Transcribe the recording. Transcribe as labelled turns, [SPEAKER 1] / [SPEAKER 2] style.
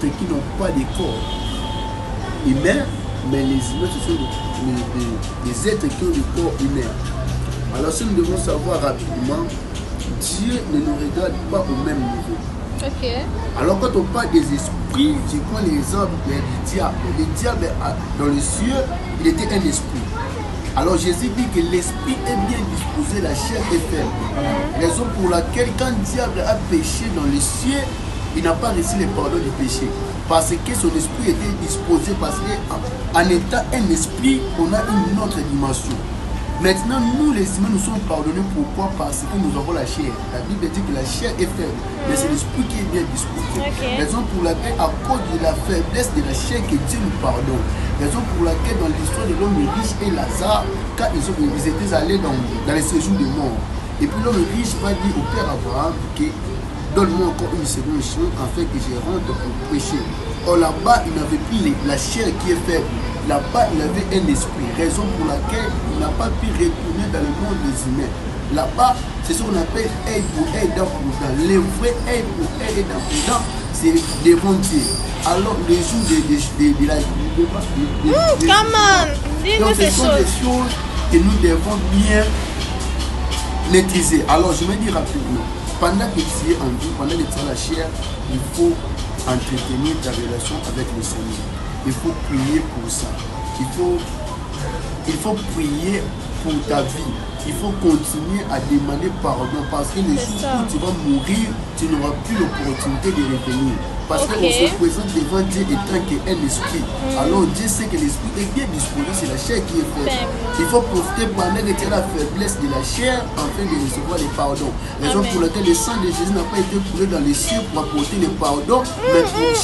[SPEAKER 1] êtres qui n'ont pas de corps humain, mais les humains, ce sont des êtres qui ont des corps humains. Alors si nous devons savoir rapidement, Dieu ne nous regarde pas au même niveau.
[SPEAKER 2] Ok.
[SPEAKER 1] Alors quand on parle des esprits, je prends l'exemple du diable. Le diable, dans les cieux, il était un esprit. Alors Jésus dit que l'esprit est bien disposé, la chair est faible. Raison pour laquelle quand le diable a péché dans les cieux, il n'a pas reçu le pardon du péché. Parce que son esprit était disposé, parce qu'en étant un esprit, on a une autre dimension. Maintenant, nous les humains, nous sommes pardonnés. Pourquoi? Parce que nous avons la chair. La Bible dit que la chair est faible, mais c'est l'esprit qui est bien disposé. Raison pour laquelle, à cause de la faiblesse de la chair, que Dieu nous pardonne. Raison pour laquelle, dans l'histoire de l'homme riche et Lazare, quand ils étaient allés dans les séjours de mort, et puis l'homme riche va dire au père Abraham que donne-moi encore une seconde chance afin que je rentre pour pécher. Or là-bas, il n'avait plus la chair qui est faible. Là-bas, il avait un esprit, raison pour laquelle il n'a pas pu retourner dans le monde des humains. Là-bas, c'est ce qu'on appelle œil pour œil, dent pour dent. Le vrai œil pour œil et dent pour dent, c'est devant Dieu. Alors, le jour de la... Donc, ce sont des choses que nous devons bien maîtriser. Alors, je vais dire rapidement, pendant que tu es en vie, pendant que tu as la chair, il faut entretenir ta relation avec le Seigneur. Il faut prier pour ça. Il faut prier pour ta vie. Il faut continuer à demander pardon parce que le jour où tu vas mourir, tu n'auras plus l'opportunité de revenir. Parce qu'on se présente devant Dieu étant qu'un esprit. Alors Dieu sait que l'esprit est bien disposé, c'est la chair qui est faible. Il faut profiter pendant que tu as la faiblesse de la chair afin de recevoir les pardons. Raison pour laquelle le sang de Jésus n'a pas été coulé dans les cieux pour apporter le pardon, mais pour